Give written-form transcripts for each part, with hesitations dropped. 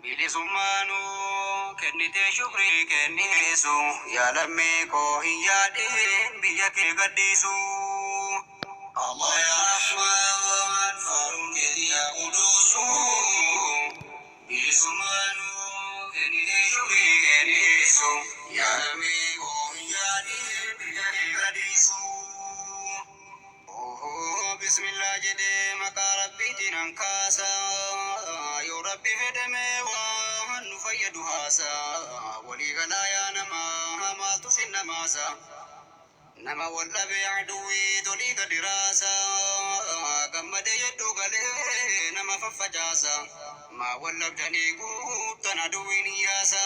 bilisummaanu kennite shukrii kennisu yaa lammii koo hin yaadin biyya kee gadhiisu. Allah ya Rahman faarun keeti yaa quduusu bilisummaanu kennite shukrii kennisu yaa lammii koo hin yaadin biyya kee gadhiisu. Bismillah jedhee maqaa rabbiitiin ankaasa yoo rabbi fedhame waan nu fayyadu haasa walii galaa yaa namaa maaltu sin namaasa nama wal dhabee aduwwii tolii gadi raasa gammadee yedduu galee nama faffacaasa maa wal dhabdanii guuttan aduwwiin hiyyaasa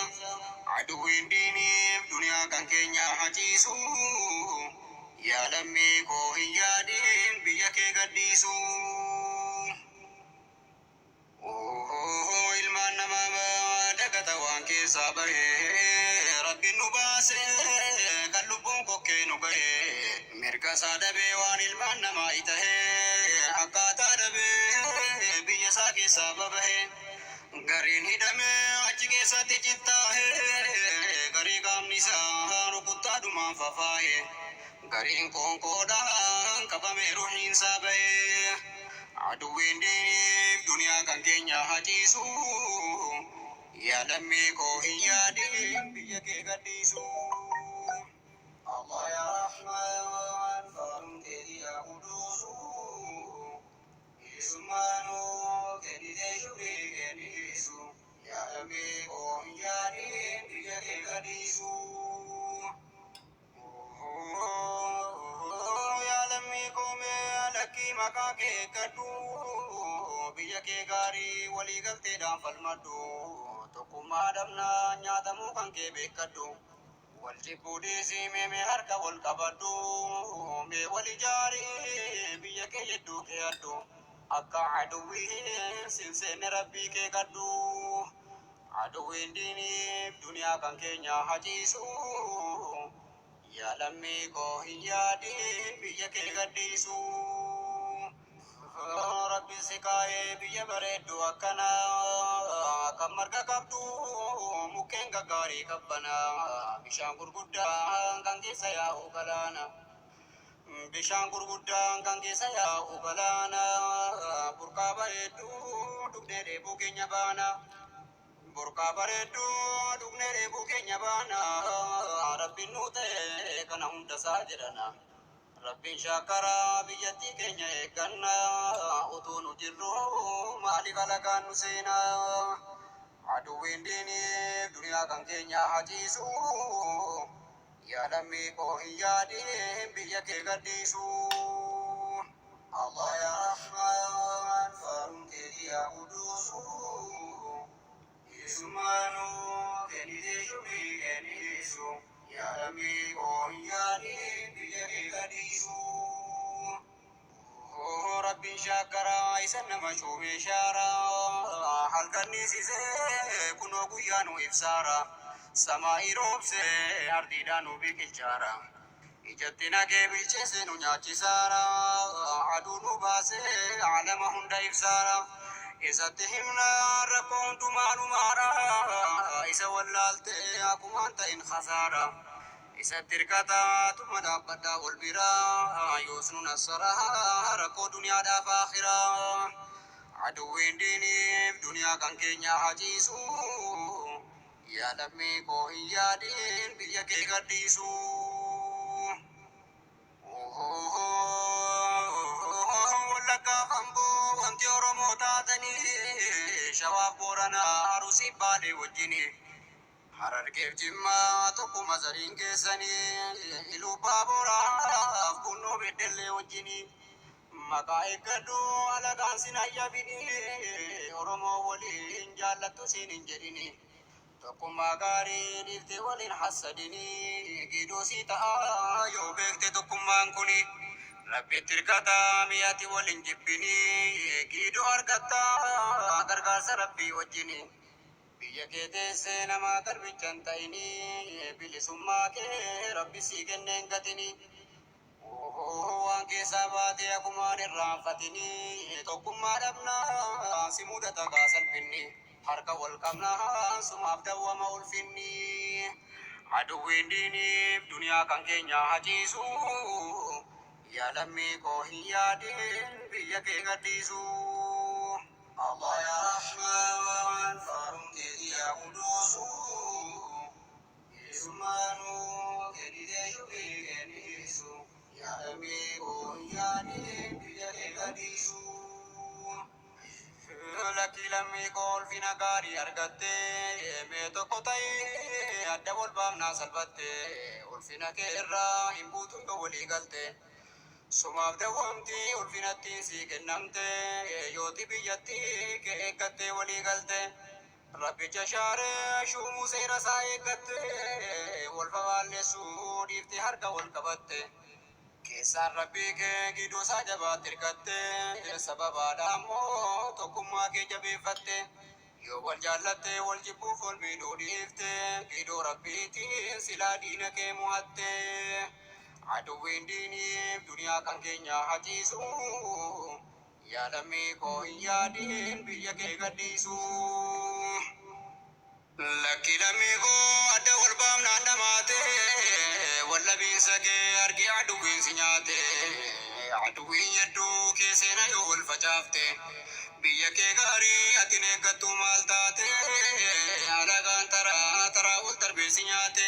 aduwwiin diiniif duniyaa kan keenya haciisu yaa lammii koo hin yaadin biyya kee gadhiisu. Ilmaan namaa dagata waan keessaa bahee rabbiin nu baase kan lubbuun kokkee nu gahee mirga isaa dhabee waan ilmaan namaa itahee akkaataa dhabee biyya isaa keessaa babahee gariin hidhamee achi keessatti cittaahee garii qaamni isaa rukuttaadhumaan fafaahee gariin qoonqoodhaan qabamee ruhiin isaa bahee aduwwiin diiniif duniyaa kan keenya haciisu yaa lammii koo hin yaadin biyya kee gadhiisu. Allah ya Rahman faarun keeti yaa quduusu bilisummaanu kennite shukrii kennisu yaa lammii koo hin yaadin biyya kee gadhiisu. Yaa lammii koo mee lakkii maqaa kee gadhu biyya kee gaarii walii galteedhaan falmadhu tokkummaa dhabnaa nyaatamuu kan kee beekadhu wal jibbuu dhiisii mee harka wal qabadhu mee wal ijaarii biyya kee yedduu kee addu akka aduwwiin sinseenne rabbii kee gadhu aduwwiin diiniif duniyaa kan keenya haciisu yaa lammii koo hin yaadin biyya kee gadhiisu. Rabbi si kaayee biyya bareeddu akkana kan marga qabdu mukkeen gaggaarii qabbana bishaan gurguddaan kan keessa yaa'u galaana bishaan gurguddaan kan keessa yaa'u galaana burqaa bareeddu dhugnee dheebuu keenya baana burqaa bareeddu dhugnee dheebuu keenya baana rabbiin nu ta'e kana hunda isaa jedhana. Rabbiin shaakaraa biyyattii keenya eegganna utuu nu jirru maali kalakaan nu seena aduwwiin diiniif duniyaa kan keenya haciisu yaa lammii koo hin yaadin biyya kee gadhiisu. Allah ya Rahman faarun keeti yaa quduusu bilisummaanu kennite shukrii kennisu yaa lammii koo hin yaadin biyya kee gadhiisu. Rabbiin shaakaraa isa nama shuumee shaaraa halkanniisisee kunoo guyyaa nu ibsaara samaa'ii roobsee ardiidhaan nu biqilchaara ijatti nagee bilcheesse nu nyaachisaara aduu nu baasee alama hunda ibsaara isatti himna rakkoo hundumaa nu maara isa wallaaltee akkumaan ta'in khasaara isatti hirkataa tuma dhaabbadhaa ol biraa yoos nu nassaraa rakkoo duniyaadhaaf akhiraa aduwwiin diiniif duniyaa kan keenya haciisu yaa lammii koo hin yaadin biyya kee gadhiisu. Wallaggaa Amboo wanti Oromoo taatanii Shawaaf Booranaa Arsii Baalee wajjini Harargeef Jimmaa tokkuma zariin keessanii Iluu Baaboraaf Kunnoo Beddellee wajjini maqaa eeggadhu alagaan sin hayyabini Oromoo waliin jaallattu sin hin jedhini tokkummaa gaarii dhiiftee waliin hassadini giidoo sii ta'a yoo beekte tokkummaan kuni rabbitti hirkataa mi'aati waliin jibbini giidoo argatta gargaarsa rabbii wajjini biyya kee teessee namaa garbichan ta'ini bilisummaa kee rabbi sii kenneen gatini waan keessaa baatee akkumaan irraanfatini tokkummaa dhabnaa si mudata salphinni harka wal qabnaa sumaaf dawwama ulfinni aduwwiin diiniif duniyaa kan keenya hajiisu yaa lammii koo hin yaadin biyya kee gadhiisu Allah yaa Rahmaan faaruun keetii yaa quduusu bilisummaanu kedhitee shukrii kennisu yaa lammii koo hin yaadin biyya kee gadhiisu Lakki lammii koo ulfina gaarii argatte mee tokko ta'ee adda wal baafnaa salphatte ulfina kee irraa hin buutuun yoo walii galte sumaaf dawwamti ulfinatti sii kennamte yooti biyyatti kee eeggatte walii galte rabbicha shaaree shuumuu seera isaa eeggatte wal fafaalleessuu dhiifte harka wal qabatte keessaan rabbii kee gidduu isaa jabaatti hirkatte sababaadha ammoo tokkummaa kee jabeeffatte yoo wal jaallatte wal jibbuuf wal miidhuu dhiifte gidduu rabbiitiin silaa diina kee mo'atte aduwwiin diiniif duniyaa kan keenya hajiisu yaa lammii koo hin yaadin biyya kee gadhiisu lakki lammii koo adda wal baafnaan dhamaate wallabiinsa kee argi aduwwiin si nyaate aduwwiin yadduu kee seena yoo wal facaafte biyya kee gaarii atin eeggattu maal taate alagaan taraa wal darbee si nyaate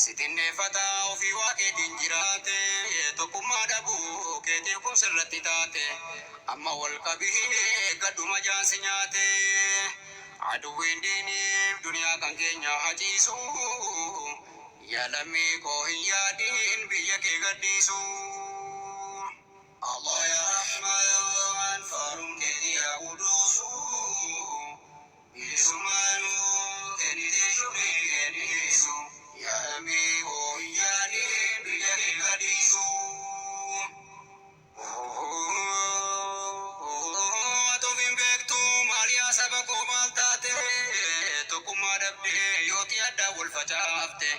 sitinneeffata ofii waa keetiin jiraate tokkummaa dhabuu keetiif kun sirratti taate amma wal qabii eeggadhu majaan si nyaate aduwwiin diiniif duniyaa kan keenya hajiisu yaa lammii koo hin yaadin biyya kee gadhiisu Allah yaa Rahmaan faaruun keetii yaa quduusu bilisummaanu kennitee shukrii kennisu yaa lammii koo hin yaadin biyya kee gadhiisu Atuufin beektu maaliyaa saba koo maal taate tokkummaa dhabdee yooti addaa wal facaafte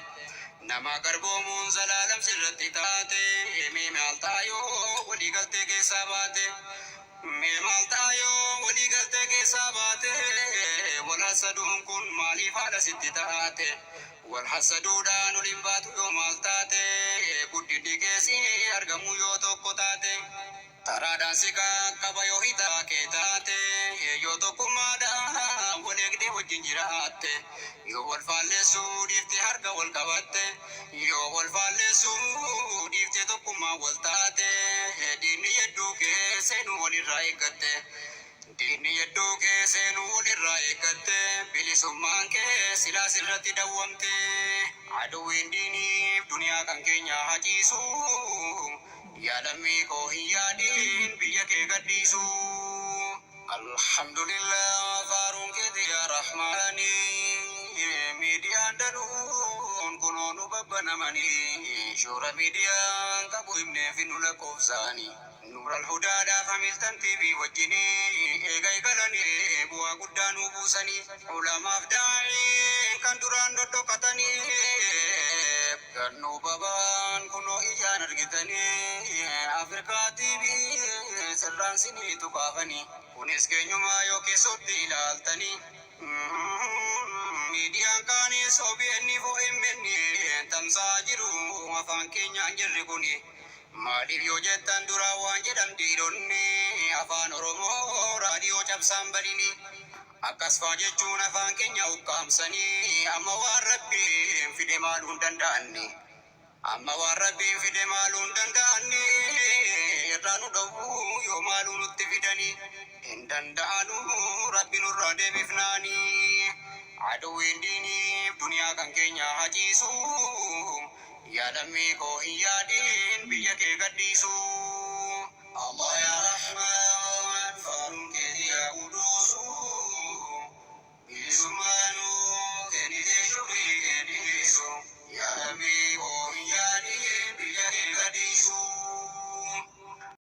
nama garboomuun zalaalam sirratti taate mee maal taayoo walii galtee keessaa baate mee maal taayoo walii galtee keessaa baate wal hasaduun kun maaliif haala sitti taate wal hasaduudhaan ol hin baatu yoo maal taate guddinni keessi argamu yoo tokko taate taraadhaan si qaqqaba yoo hitaa kee taate yoo tokkummaadhaan wal eegdee wajjin jiraatte yoo wal faalleessuu dhiifte harka wal qabatte yoo wal faalleessuu dhiifte tokkummaa wal taate diinni yedduu kee seenuu walirraa eeggatte diinni yedduu kee seenuu walirraa eeggatte bilisummaan kee silaa sirratti dawwamte aduwwiin diiniif duniyaa kan keenya hajiisu yaa lammii koo hin yaadin biyya kee gadhiisu alhamdulillah faaruun keeti yaa rahmaani miidiyaan danuun kunoo nu babbanamanii shoora miidiyaan qabu himneef nu lakkoofsaanii nuural hudaadhaaf hamiltan tiibii wajjinii eegay galanii bu'aa guddaa nu buusanii ulamaaf daa'ii kan duraan dhodhokatanii gannuu babaan kunoo ijaan argitanii Afrikaa tiibii sirraan siniitu kaafanii kunis keenyumaa yoo keessotti ilaaltanii miidiyaan kaanii sobi'enni fo'immenni tamsaa jiru afaan keenyaan jirri kuni maaliif yoo jettan duraa waan jedhan dhiironni afaan oromoo raadiyoo cabsaan badini akkas faa jechuun afaan keenya ukkaamsanii amma waan rabbiin fide maaluun danda'anni amma waan rabbiin fide maaluun danda'anni irraa nu dhowwuu yoo maaluu nutti fidanii hin danda'anu rabbi nurraa deebifnaanii aduwwiin diiniif duniyaa kan keenya hajiisu yaa lammii koo hin yaadin biyya kee gadhiisu Allah yaa Rahmaan faaruun keetii yaa quduusu